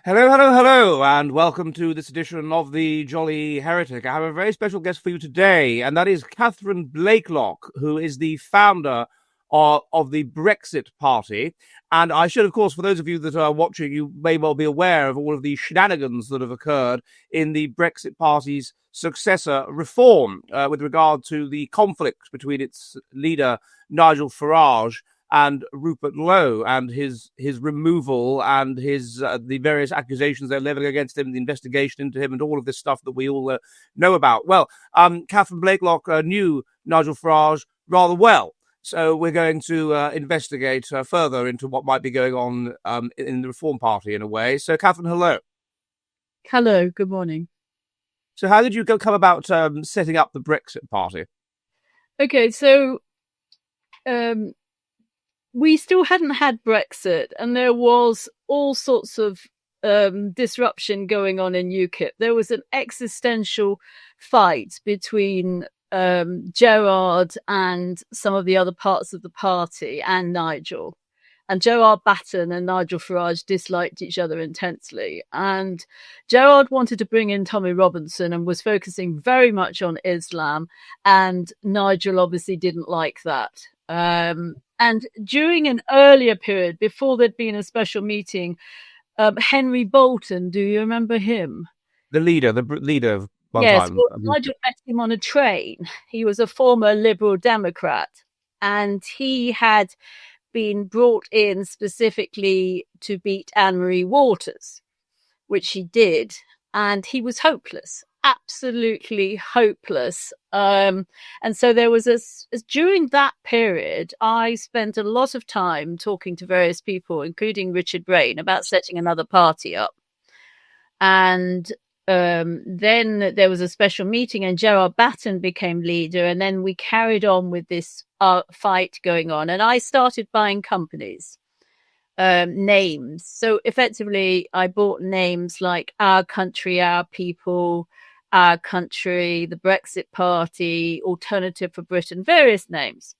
Hello, hello, hello, and welcome to this edition of the Jolly Heretic. I have a very special guest for you today, and that is Catherine Blakelock, who is the founder of the Brexit Party. And I should, of course, for those of you that are watching, you may well be aware of all of the shenanigans that have occurred in the Brexit Party's successor reform with regard to the conflict between its leader, Nigel Farage, and Rupert Lowe, and his removal, and his the various accusations they're leveling against him, the investigation into him, and all of this stuff that we all know about. Well, Catherine Blakelock knew Nigel Farage rather well, so we're going to investigate further into what might be going on in the Reform Party in a way. So, Catherine, hello. Hello, good morning. So, how did you come about setting up the Brexit Party? Okay, so we still hadn't had Brexit, and there was all sorts of disruption going on in UKIP. There was an existential fight between Gerard and some of the other parts of the party and Nigel. And Gerard Batten and Nigel Farage disliked each other intensely. And Gerard wanted to bring in Tommy Robinson and was focusing very much on Islam. And Nigel obviously didn't like that. And during an earlier period, before there'd been a special meeting, Henry Bolton, do you remember him? The leader of one Yes, time. well, Nigel met him on a train. He was a former Liberal Democrat, and he had been brought in specifically to beat Anne-Marie Waters, which he did, and he was hopeless, absolutely hopeless. And so there was during that period, I spent a lot of time talking to various people, including Richard Brain, about setting another party up. And then there was a special meeting and Gerard Batten became leader, and then we carried on with this fight going on, and I started buying companies, names. So effectively I bought names like Our Country, Our People, Our Country, the Brexit Party, Alternative for Britain, various names.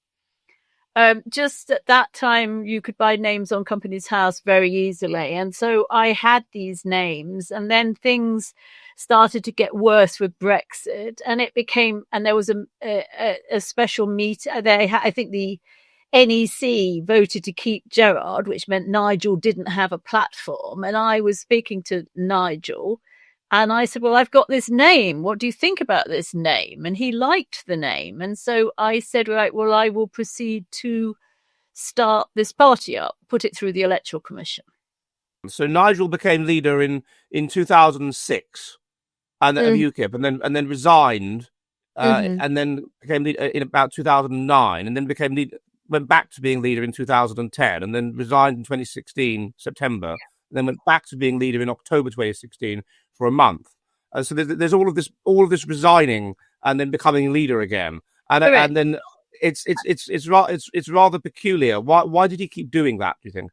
Just at that time, you could buy names on Companies House very easily. And so I had these names, and then things started to get worse with Brexit. And it became, and there was a special meet. I think the NEC voted to keep Gerard, which meant Nigel didn't have a platform. And I was speaking to Nigel. And I said, well, I've got this name. What do you think about this name? And he liked the name. And so I said, right, well, I will proceed to start this party up, put it through the Electoral Commission. So Nigel became leader in 2006 and of UKIP, and then resigned, and then became leader in about 2009, and then went back to being leader in 2010, and then resigned in 2016 September, and then went back to being leader in October 2016 for a month. So there's all of this resigning and then becoming leader again, and then it's rather peculiar. Why did he keep doing that, do you think?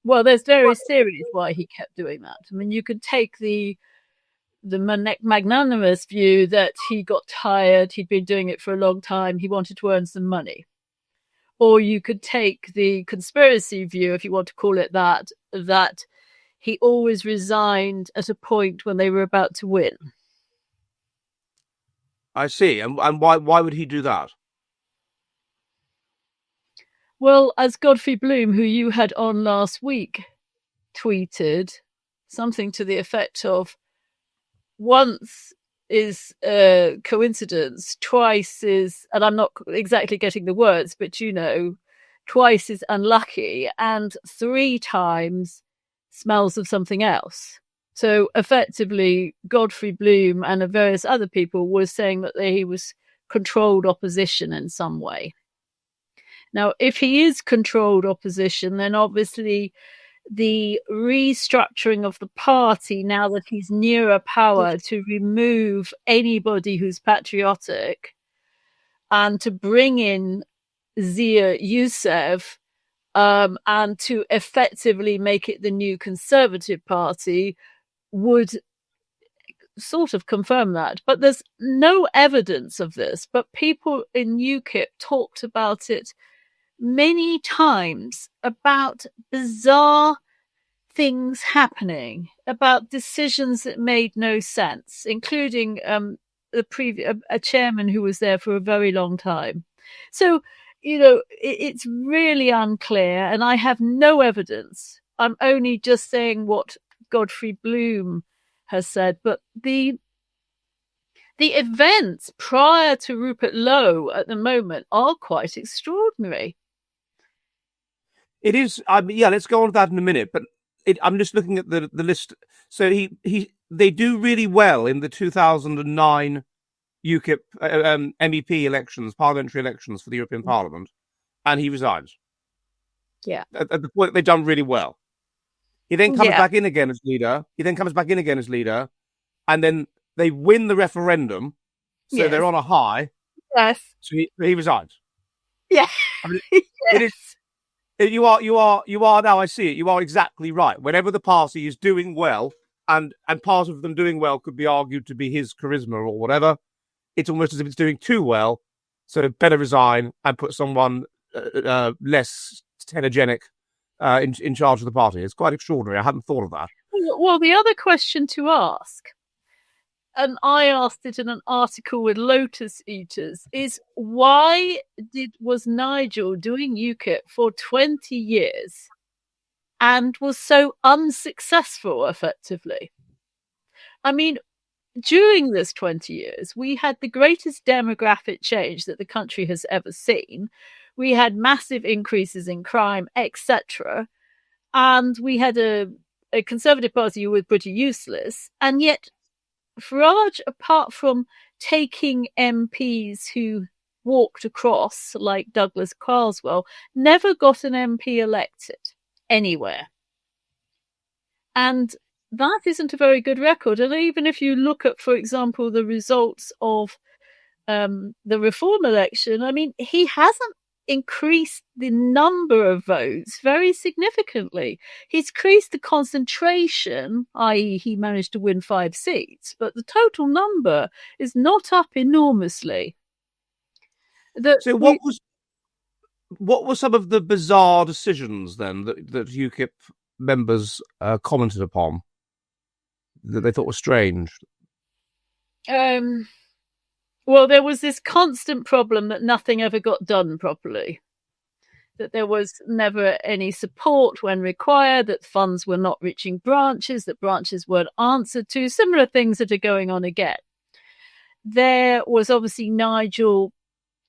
Well, there's various theories why he kept doing that. I mean, you could take the magnanimous view that he got tired, he'd been doing it for a long time, he wanted to earn some money. Or you could take the conspiracy view, if you want to call it that he always resigned at a point when they were about to win. I see. And why would he do that? Well, as Godfrey Bloom, who you had on last week, tweeted something to the effect of, once is a coincidence, twice is, and I'm not exactly getting the words, but twice is unlucky, and 3 times smells of something else. So effectively, Godfrey Bloom and various other people were saying that he was controlled opposition in some way. Now, if he is controlled opposition, then obviously the restructuring of the party, now that he's nearer power, to remove anybody who's patriotic and to bring in Zia Youssef, and to effectively make it the new Conservative Party, would sort of confirm that. But there's no evidence of this. But people in UKIP talked about it many times, about bizarre things happening, about decisions that made no sense, including a chairman who was there for a very long time. So, it's really unclear, and I have no evidence. I'm only just saying what Godfrey Bloom has said, but the events prior to Rupert Lowe at the moment are quite extraordinary. It is. Let's go on to that in a minute. But I'm just looking at the list. So they do really well in the 2009 UKIP MEP elections, parliamentary elections for the European Parliament, and he resigns. Yeah. At the point they've done really well. He then comes back in again as leader. And then they win the referendum, so they're on a high. Yes. So he resigns. Yeah. I mean, it is. You are now. I see it. You are exactly right. Whenever the party is doing well, and part of them doing well could be argued to be his charisma or whatever, it's almost as if it's doing too well. So better resign and put someone less tenogenic in charge of the party. It's quite extraordinary. I hadn't thought of that. Well, the other question to ask, and I asked it in an article with Lotus Eaters, is why was Nigel doing UKIP for 20 years and was so unsuccessful effectively? I mean, during this 20 years, we had the greatest demographic change that the country has ever seen. We had massive increases in crime, etc. And we had a Conservative Party who was pretty useless. And yet Farage, apart from taking MPs who walked across, like Douglas Carswell, never got an MP elected anywhere. And that isn't a very good record. And even if you look at, for example, the results of the reform election, I mean, he hasn't increased the number of votes very significantly. He's increased the concentration, i.e. he managed to win 5 seats, but the total number is not up enormously. So what were some of the bizarre decisions then that UKIP members commented upon that they thought were strange? Well, there was this constant problem that nothing ever got done properly, that there was never any support when required, that funds were not reaching branches, that branches weren't answered to, similar things that are going on again. There was obviously Nigel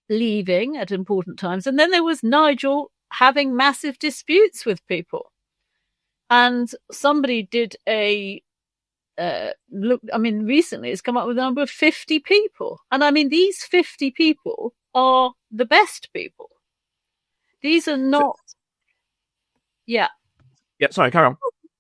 leaving at important times, and then there was Nigel having massive disputes with people. And somebody did recently it's come up with a number of 50 people. And I mean, these 50 people are the best people. These are not... Sorry, carry on.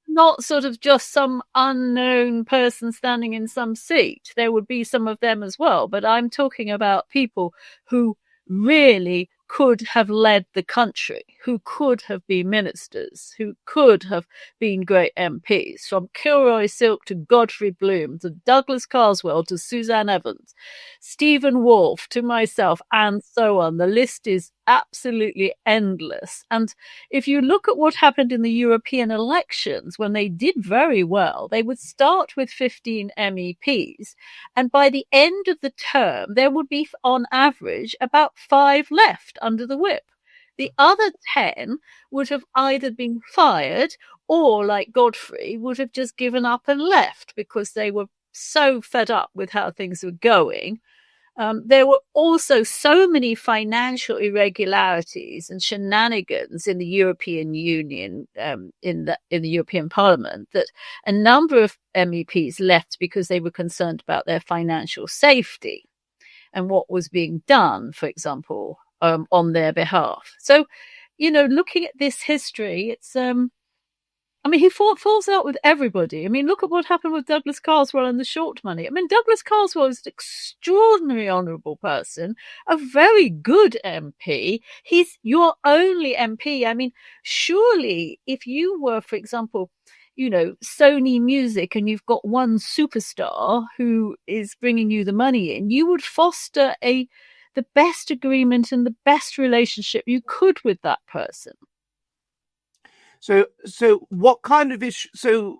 Not sort of just some unknown person standing in some seat. There would be some of them as well. But I'm talking about people who really could have led the country, who could have been ministers, who could have been great MPs, from Kilroy Silk to Godfrey Bloom to Douglas Carswell to Suzanne Evans, Stephen Wolfe to myself, and so on. The list is absolutely endless. And if you look at what happened in the European elections, when they did very well, they would start with 15 MEPs, and by the end of the term, there would be, on average, about 5 left under the whip. The other 10 would have either been fired or, like Godfrey, would have just given up and left because they were so fed up with how things were going. There were also so many financial irregularities and shenanigans in the European Union, in the European Parliament, that a number of MEPs left because they were concerned about their financial safety and what was being done, for example, on their behalf. So, looking at this history, it's he falls out with everybody. I mean, look at what happened with Douglas Carswell and the short money. I mean, Douglas Carswell is an extraordinarily honourable person, a very good MP. He's your only MP. I mean, surely if you were, for example, Sony Music, and you've got one superstar who is bringing you the money in, you would foster the best agreement and the best relationship you could with that person. So what kind of issue? So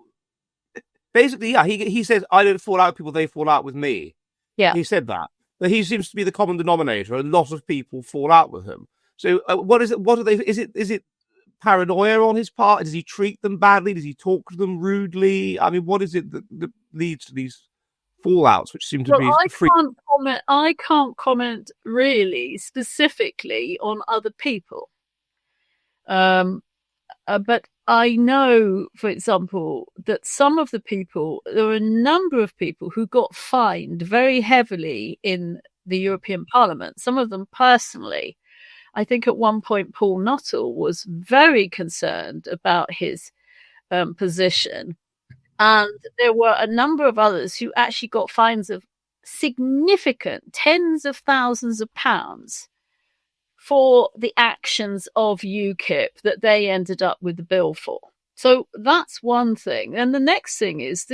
basically, yeah, he says I don't fall out with people; they fall out with me. Yeah. He said that, but he seems to be the common denominator. A lot of people fall out with him. So what is it? What are they? Is it paranoia on his part? Does he treat them badly? Does he talk to them rudely? I mean, what is it that leads to these fallouts, which seem to Well, be free? I can't comment really specifically on other people. But I know, for example, that there were a number of people who got fined very heavily in the European Parliament, some of them personally. I think at one point Paul Nuttall was very concerned about his position. And there were a number of others who actually got fines of significant tens of thousands of pounds for the actions of UKIP that they ended up with the bill for. So that's one thing. And the next thing is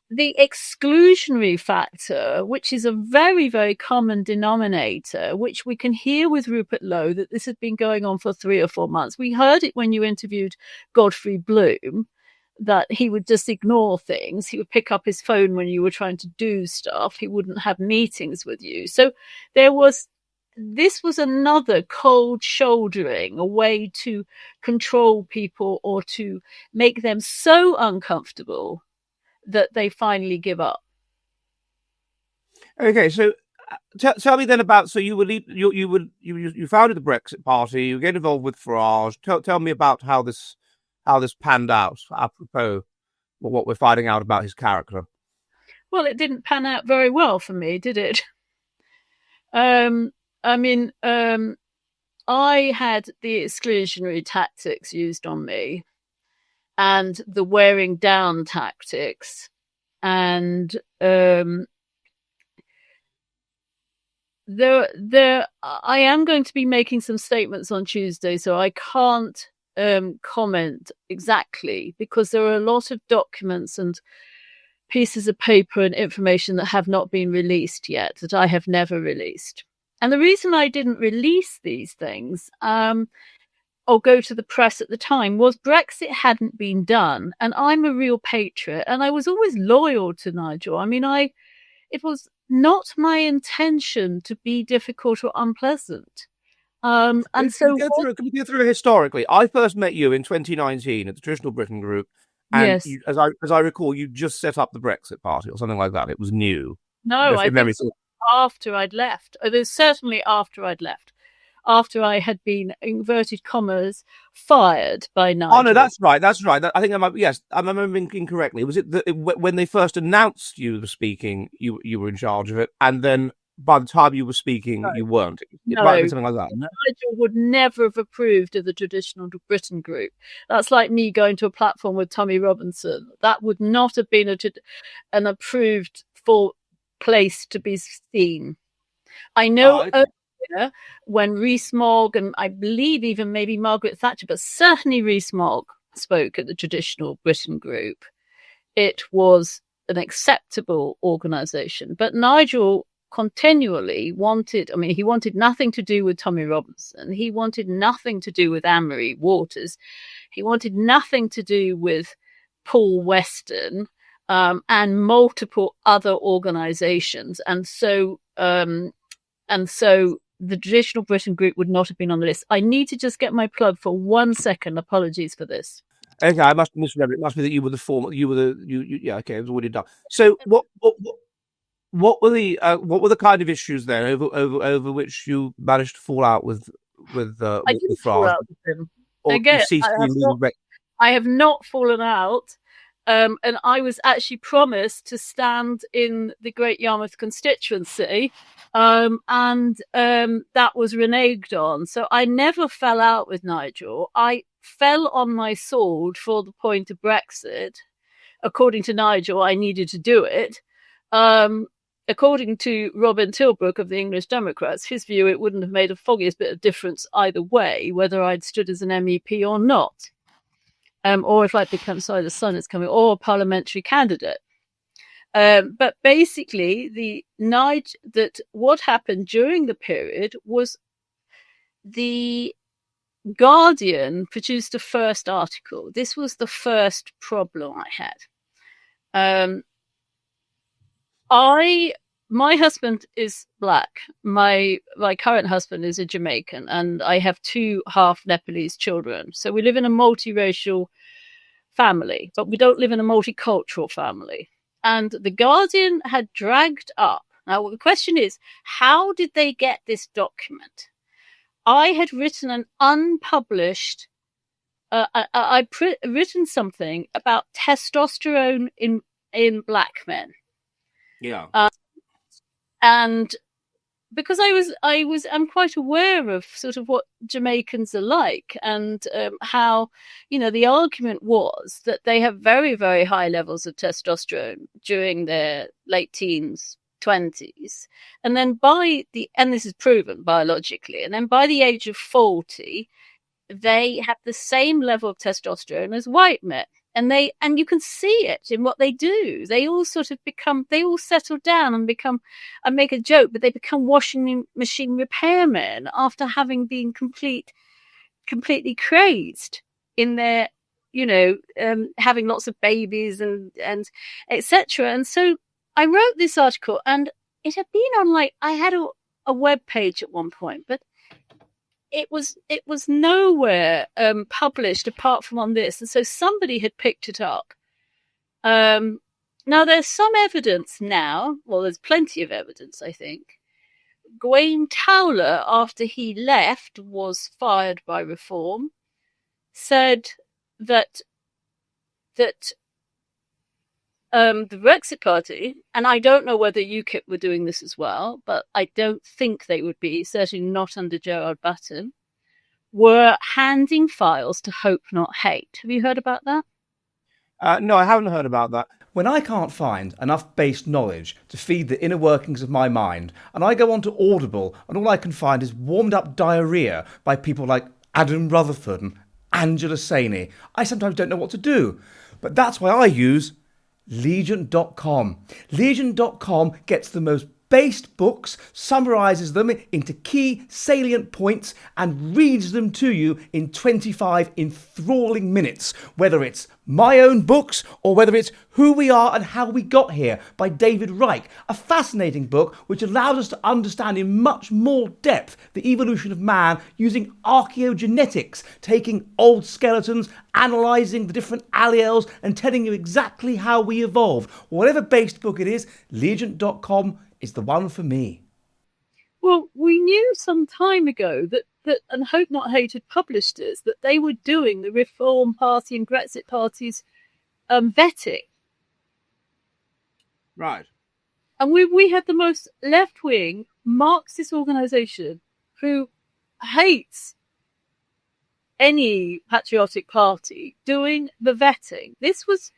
the exclusionary factor, which is a very, very common denominator, which we can hear with Rupert Lowe, that this has been going on for 3 or 4 months. We heard it when you interviewed Godfrey Bloom, that he would just ignore things. He would pick up his phone when you were trying to do stuff. He wouldn't have meetings with you. So this was another cold shouldering, a way to control people or to make them so uncomfortable that they finally give up. Okay, so tell me then about. So you founded the Brexit Party. You get involved with Farage. Tell me about how this panned out. Apropos what we're finding out about his character. Well, it didn't pan out very well for me, did it? I mean, I had the exclusionary tactics used on me and the wearing down tactics. And I am going to be making some statements on Tuesday, so I can't comment exactly, because there are a lot of documents and pieces of paper and information that have not been released yet, that I have never released. And the reason I didn't release these things or go to the press at the time was Brexit hadn't been done. And I'm a real patriot, and I was always loyal to Nigel. I mean, it was not my intention to be difficult or unpleasant. And so can we go through historically? I first met you in 2019 at the Traditional Britain Group, and yes. as I recall, you just set up the Brexit Party or something like that. It was new. No, I think after I'd left. There's certainly after I'd left. After I had been, inverted commas, fired by Nigel. Oh no, that's right. I think I'm remembering incorrectly. Was it when they first announced you were speaking, you were in charge of it, and then by the time you were speaking, you weren't? It might be something like that. No? Nigel would never have approved of the Traditional Britain Group. That's like me going to a platform with Tommy Robinson. That would not have been an approved for place to be seen. I know earlier when Rees-Mogg, and I believe even maybe Margaret Thatcher, but certainly Rees-Mogg spoke at the Traditional Britain Group, it was an acceptable organisation. But Nigel continually he wanted nothing to do with Tommy Robinson. He wanted nothing to do with Anne-Marie Waters. He wanted nothing to do with Paul Weston. And multiple other organisations, and so the Traditional Britain Group would not have been on the list. I need to just get my plug for 1 second. Apologies for this. Okay, I must have misremembered. It must be that you were the former. Yeah. Okay, it was already done. So what were the kind of issues then over which you managed to fall out with I didn't fall out with him. Again, I have not fallen out. And I was actually promised to stand in the Great Yarmouth constituency, and that was reneged on. So I never fell out with Nigel. I fell on my sword for the point of Brexit. According to Nigel, I needed to do it. According to Robin Tilbrook of the English Democrats, his view, it wouldn't have made a foggiest bit of difference either way, whether I'd stood as an MEP or not. Or if I'd become, the sun is coming, or a parliamentary candidate. But basically, what happened during the period was the Guardian produced a first article. This was the first problem I had. My husband is black. My current husband is a Jamaican, and I have two half Nepalese children. So we live in a multiracial family, but we don't live in a multicultural family. And the Guardian had dragged up. Now the question is, how did they get this document? I had written an unpublished. I'd written something about testosterone in black men. Yeah. And because I'm quite aware of sort of what Jamaicans are like, and how, the argument was that they have very, very high levels of testosterone during their late teens, 20s, and then and this is proven biologically, and then by the age of 40, they have the same level of testosterone as white men. And you can see it in what they do. They all settle down and I make a joke, but they become washing machine repairmen after having been completely crazed in their, having lots of babies and etc. And so I wrote this article, and it had been on, I had a web page at one point, but it was nowhere published apart from on this, and so somebody had picked it up. Now there's some evidence now. Well, there's plenty of evidence, I think. Gawain Towler, after he left, was fired by Reform. Said that the Brexit Party, and I don't know whether UKIP were doing this as well, but I don't think they would be, certainly not under Gerard Button, were handing files to Hope Not Hate. Have you heard about that? No, I haven't heard about that. When I can't find enough base knowledge to feed the inner workings of my mind, and I go onto Audible, and all I can find is warmed up diarrhea by people like Adam Rutherford and Angela Saini, I sometimes don't know what to do. But that's why I use Legion.com. Legion.com gets the most based books, summarises them into key salient points, and reads them to you in 25 enthralling minutes, whether it's my own books or whether it's Who We Are and How We Got Here by David Reich, a fascinating book which allows us to understand in much more depth the evolution of man using archaeogenetics, taking old skeletons, analysing the different alleles and telling you exactly how we evolved. Whatever based book it is, Legion.com is the one for me. Well, we knew some time ago that and Hope Not Hate had published this, that they were doing the Reform Party and Brexit Party's vetting. Right. And we had the most left-wing Marxist organisation who hates any patriotic party doing the vetting. This was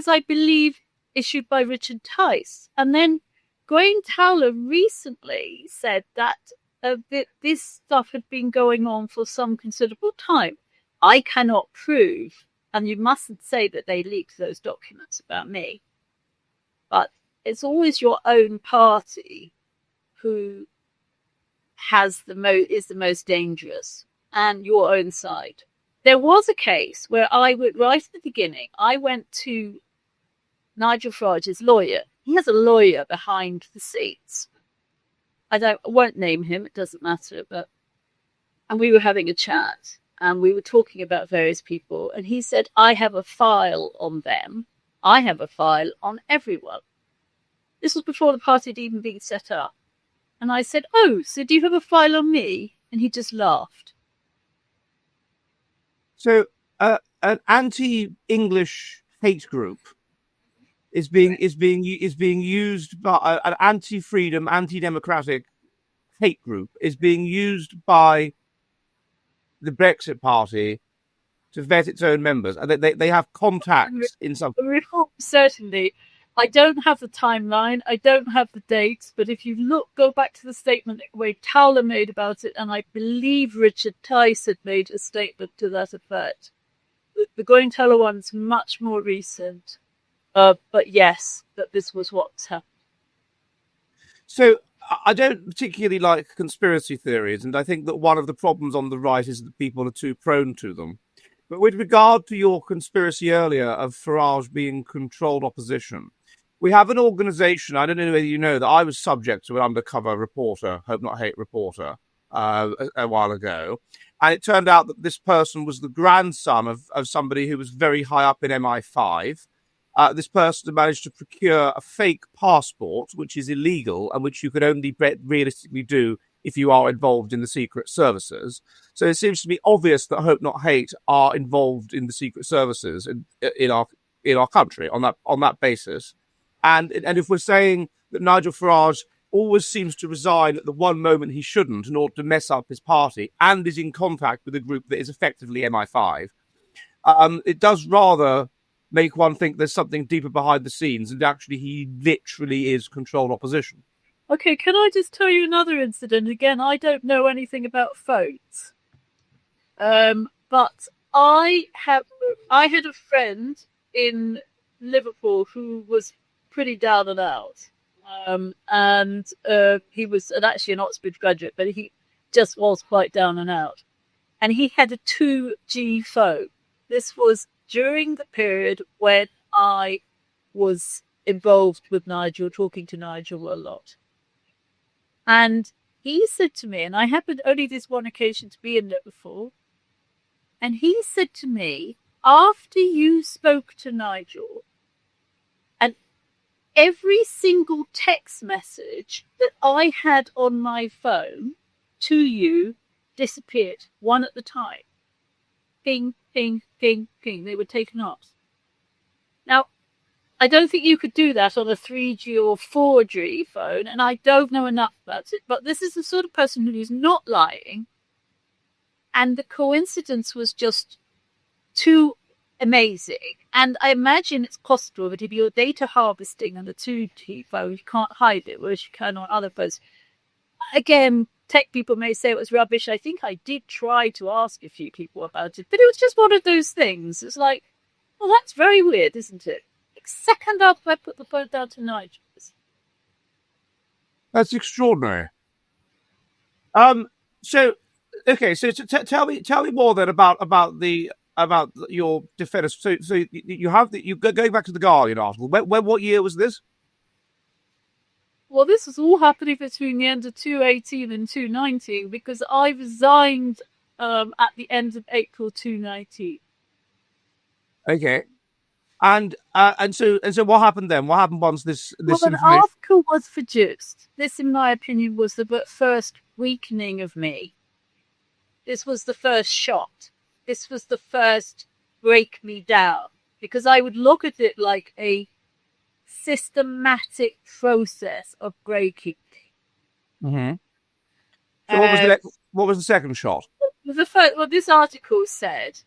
I believe, issued by Richard Tice. And then Gawain Towler recently said that this stuff had been going on for some considerable time. I cannot prove, and you mustn't say that they leaked those documents about me, but it's always your own party who is the most dangerous, and your own side. There was a case where right at the beginning, I went to Nigel Farage's lawyer. He has a lawyer behind the scenes. I won't name him, it doesn't matter, and we were having a chat, and we were talking about various people, and he said, I have a file on them. I have a file on everyone. This was before the party had even been set up. And I said, oh, so do you have a file on me? And he just laughed. So an anti-English hate group is being used by an anti-freedom, anti-democratic hate group is being used by the Brexit Party to vet its own members. They have contacts in some. Certainly. I don't have the timeline. I don't have the dates. But if you go back to the statement Gawain Towler made about it, and I believe Richard Tice had made a statement to that effect. The Gawain Towler one's much more recent. But yes, that this was what's happened. So I don't particularly like conspiracy theories, and I think that one of the problems on the right is that people are too prone to them. But with regard to your conspiracy earlier of Farage being controlled opposition, we have an organisation. I don't know whether you know that I was subject to an undercover reporter, hope not hate reporter, a while ago. And it turned out that this person was the grandson of somebody who was very high up in MI5. This person managed to procure a fake passport, which is illegal and which you could only realistically do if you are involved in the secret services. So it seems to be obvious that Hope Not Hate are involved in the secret services in our country on that basis. And if we're saying that Nigel Farage always seems to resign at the one moment he shouldn't in order to mess up his party and is in contact with a group that is effectively MI5, it does rather make one think there's something deeper behind the scenes, and actually he literally is controlled opposition. Okay, can I just tell you another incident? Again, I don't know anything about phones. But I had a friend in Liverpool who was pretty down and out. And he was actually an Oxford graduate, but he just was quite down and out. And he had a 2G phone. This was during the period when I was involved with Nigel, talking to Nigel a lot. And he said to me, and I happened only this one occasion to be in Liverpool, and he said to me, after you spoke to Nigel, and every single text message that I had on my phone to you disappeared, one at a time. Ping, ping, ping, ping. They were taken off. Now, I don't think you could do that on a 3G or 4G phone, and I don't know enough about it, but this is the sort of person who's not lying, and the coincidence was just too amazing. And I imagine it's possible that if you're data harvesting on a 2G phone, you can't hide it, whereas you can on other phones. Again, tech people may say it was rubbish. I think I did try to ask a few people about it, but it was just one of those things. It's like, well, that's very weird, isn't it? Second after I put the phone down to Nigel. That's extraordinary. So tell me more then about your defence. So you have going back to the Guardian article. What year was this? Well, this was all happening between the end of 2018 and 2019 because I resigned at the end of April 2019. Okay. And so what happened then? What happened once this an article was produced. This, in my opinion, was the first weakening of me. This was the first shot. This was the first break me down, because I would look at it like a systematic process of breaking me. Mm-hmm. So what was the second shot? This article said,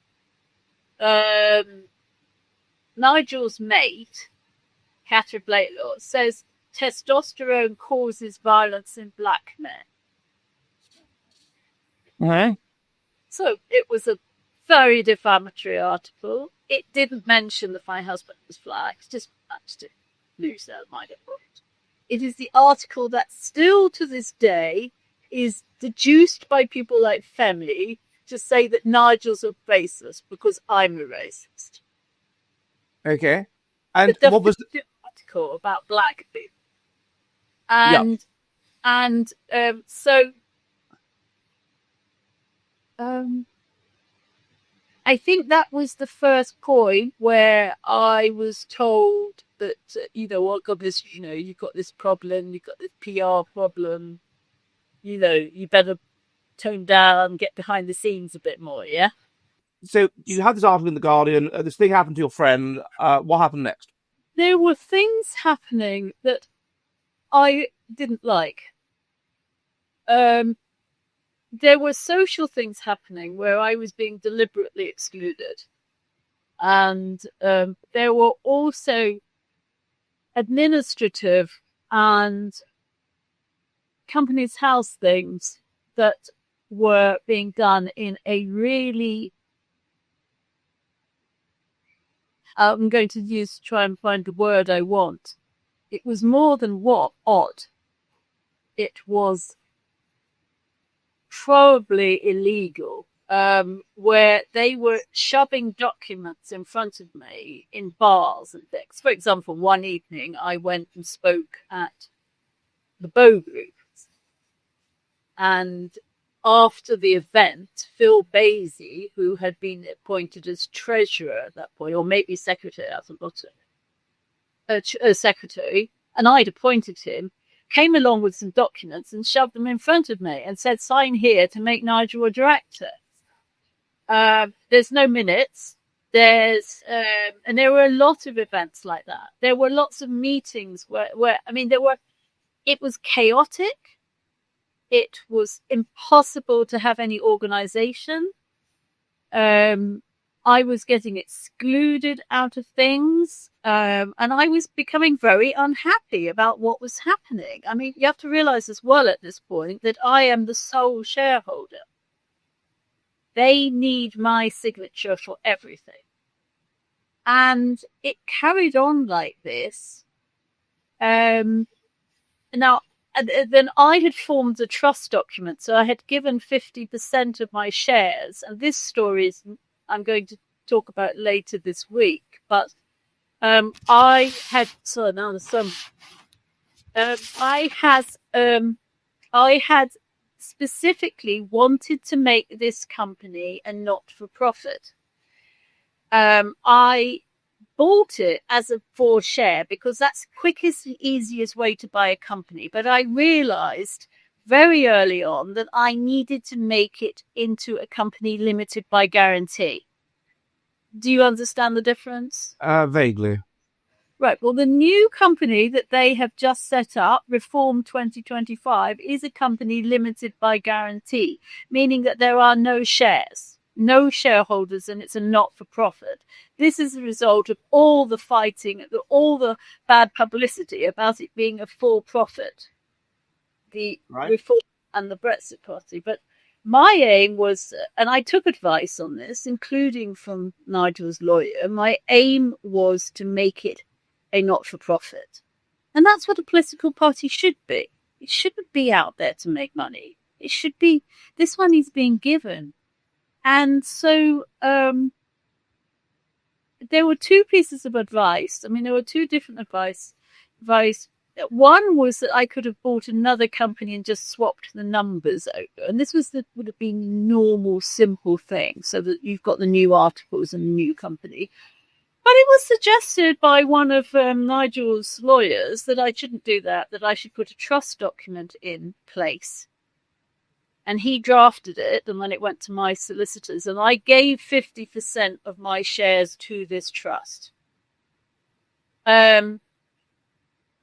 Nigel's mate, Catherine Blakelock, says testosterone causes violence in black men. Okay. So it was a very defamatory article. It didn't mention the fine husband was black. It's just managed to lose that mind. It is the article that still to this day is deduced by people like Femi to say that Nigel's a racist because I'm a racist. Okay. And what was the article about black people? I think that was the first point where I was told that, you've got this problem, you've got this PR problem, you better tone down, get behind the scenes a bit more, yeah? So you had this article in The Guardian, this thing happened to your friend, what happened next? There were things happening that I didn't like. There were social things happening where I was being deliberately excluded. And there were also administrative and company's house things that were being done in a really... I'm going to try and find the word I want. It was more than odd. it was probably illegal, where they were shoving documents in front of me in bars and things. For example, one evening I went and spoke at the Bow Group, and after the event, Phil Basie, who had been appointed as treasurer at that point, or maybe secretary, I forgot it, secretary, and I'd appointed him, came along with some documents and shoved them in front of me and said, sign here to make Nigel a director. There's no minutes. And there were a lot of events like that. There were lots of meetings where it was chaotic. It was impossible to have any organization. I was getting excluded out of things. And I was becoming very unhappy about what was happening. I mean, you have to realize as well at this point that I am the sole shareholder. They need my signature for everything. And it carried on like this. Now, then I had formed a trust document. So I had given 50% of my shares. And this story is I'm going to talk about later this week. But I had specifically wanted to make this company a not-for-profit. I bought it as a for share because that's the quickest and easiest way to buy a company. But I realized very early on that I needed to make it into a company limited by guarantee. Do you understand the difference? Vaguely. Right. Well, the new company that they have just set up, Reform 2025, is a company limited by guarantee, meaning that there are no shares, no shareholders, and it's a not-for-profit. This is a result of all the fighting, all the bad publicity about it being a for-profit, the Reform and the Brexit Party. But my aim was, and I took advice on this, including from Nigel's lawyer, my aim was to make it a not-for-profit. And that's what a political party should be. It shouldn't be out there to make money. It should be, this money is being given. And so there were two pieces of advice. I mean, there were two different advice. One was that I could have bought another company and just swapped the numbers over. And this would have been a normal, simple thing, so that you've got the new articles and the new company. But it was suggested by one of Nigel's lawyers that I shouldn't do that I should put a trust document in place. And he drafted it, and then it went to my solicitors, and I gave 50% of my shares to this trust.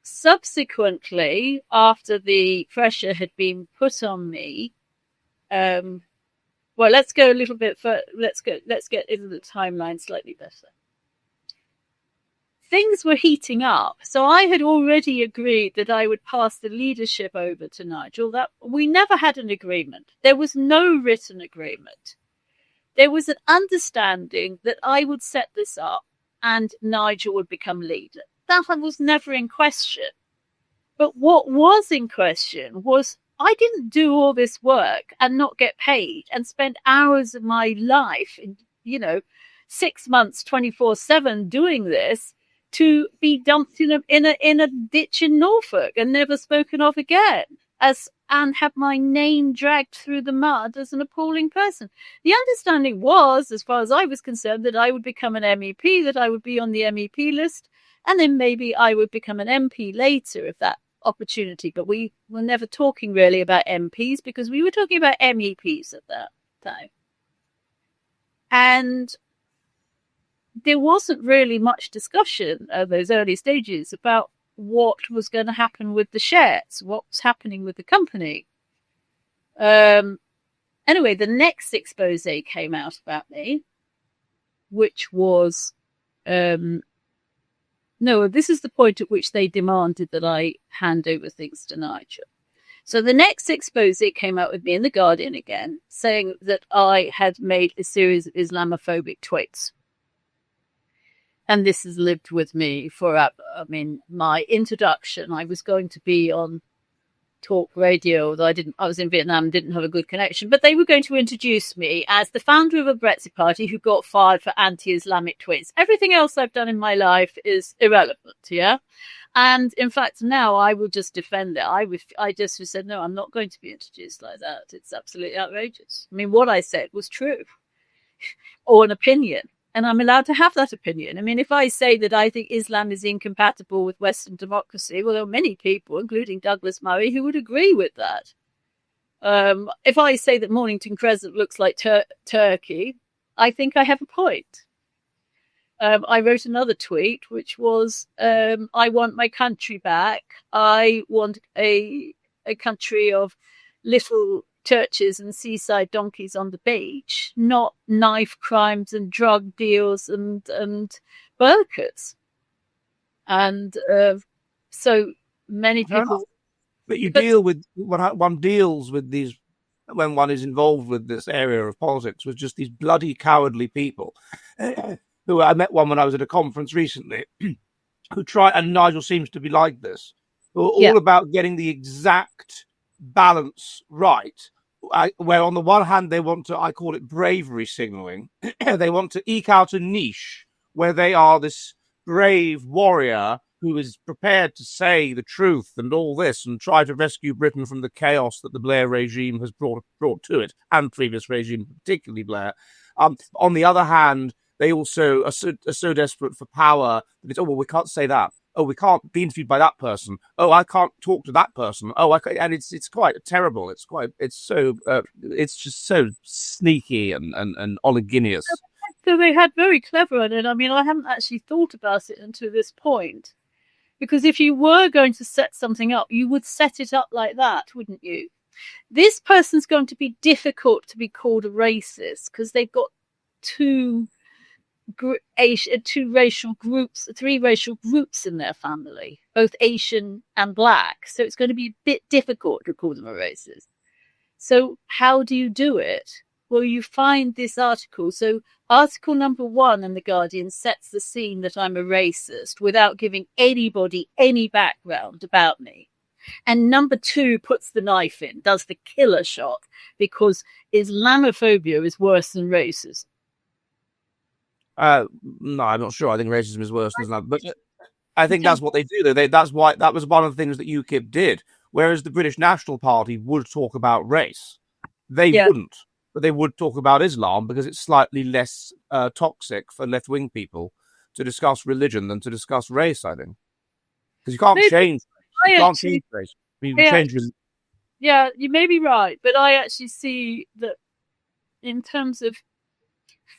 Subsequently, after the pressure had been put on me, well, let's go a little bit further. Let's get into the timeline slightly better. Things were heating up. So I had already agreed that I would pass the leadership over to Nigel. That we never had an agreement. There was no written agreement. There was an understanding that I would set this up and Nigel would become leader. That was never in question. But what was in question was I didn't do all this work and not get paid and spend hours of my life, 6 months, 24/7 doing this, to be dumped in a ditch in Norfolk and never spoken of again, and have my name dragged through the mud as an appalling person. The understanding was, as far as I was concerned, that I would become an MEP, that I would be on the MEP list, and then maybe I would become an MP later if that opportunity. But we were never talking really about MPs because we were talking about MEPs at that time. And there wasn't really much discussion at those early stages about what was going to happen with the shares, what was happening with the company. Anyway, the next expose came out about me, which was, no, this is the point at which they demanded that I hand over things to Nigel. So the next expose came out with me in The Guardian again, saying that I had made a series of Islamophobic tweets. And this has lived with me forever. I mean, my introduction, I was going to be on talk radio, although I was in Vietnam and didn't have a good connection, but they were going to introduce me as the founder of a Brexit party who got fired for anti-Islamic tweets. Everything else I've done in my life is irrelevant, yeah? And in fact, now I will just defend it. I just said, no, I'm not going to be introduced like that. It's absolutely outrageous. I mean, what I said was true or an opinion. And I'm allowed to have that opinion. I mean, if I say that I think Islam is incompatible with Western democracy, well, there are many people, including Douglas Murray, who would agree with that. If I say that Mornington Crescent looks like Turkey, I think I have a point. I wrote another tweet, which was, I want my country back. I want a country of little churches and seaside donkeys on the beach, not knife crimes and drug deals and burkas. And so many people. But deal with one deals with these when one is involved with this area of politics with just these bloody cowardly people. Who I met one when I was at a conference recently, who try, and Nigel seems to be like this, who are all about getting the exact balance right. Where on the one hand they want to, I call it bravery signaling. They want to eke out a niche where they are this brave warrior who is prepared to say the truth and all this and try to rescue Britain from the chaos that the Blair regime has brought to it, and previous regime, particularly Blair. On the other hand, they also are so desperate for power that it's, oh, well, we can't say that. Oh, we can't be interviewed by that person. Oh, I can't talk to that person. Oh, and it's quite terrible. It's just so sneaky and oliginous. So they had very clever on it. I mean, I haven't actually thought about it until this point. Because if you were going to set something up, you would set it up like that, wouldn't you? This person's going to be difficult to be called a racist because they've got three racial groups in their family, both Asian and Black. So it's going to be a bit difficult to call them a racist. So how do you do it? Well, you find this article. So article number 1 in The Guardian sets the scene that I'm a racist without giving anybody any background about me. And number 2 puts the knife in, does the killer shot, because Islamophobia is worse than racism. No, I'm not sure. I think racism is worse than that. But I think that's what they do, though. That was one of the things that UKIP did. Whereas the British National Party would talk about race. They wouldn't. But they would talk about Islam because it's slightly less toxic for left-wing people to discuss religion than to discuss race, I think. Because you can't change race. You can change religion. Yeah, you may be right. But I actually see that in terms of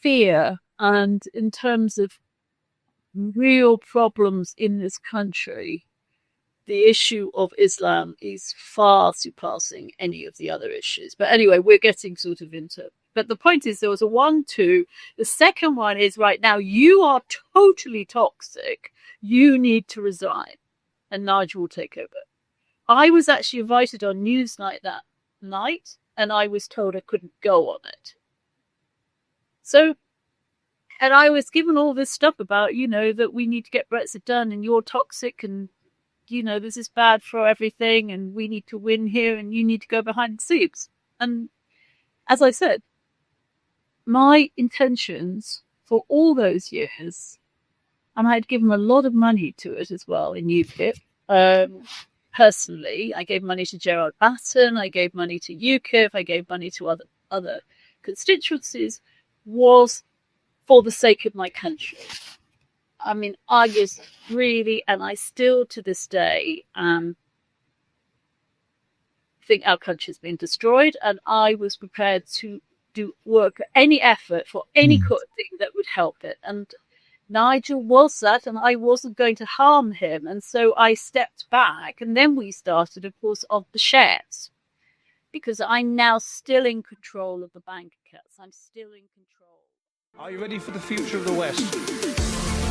fear and in terms of real problems in this country, the issue of Islam is far surpassing any of the other issues. But anyway, we're getting sort of into... But the point is, there was a 1, 2. The second one is, right now, you are totally toxic. You need to resign. And Nigel will take over. I was actually invited on Newsnight that night, and I was told I couldn't go on it. So... And I was given all this stuff about, that we need to get Brexit done and you're toxic and, this is bad for everything and we need to win here and you need to go behind the scenes. And as I said, my intentions for all those years, and I'd given a lot of money to it as well in UKIP. Personally, I gave money to Gerard Batten, I gave money to UKIP, I gave money to other constituencies, was for the sake of my country. I mean, I just really, and I still to this day, think our country's been destroyed, and I was prepared to do work, any effort for any thing that would help it. And Nigel was that, and I wasn't going to harm him. And so I stepped back, and then we started, of course, of the shares. Because I'm now still in control of the bank accounts. I'm still in control. Are you ready for the future of the West?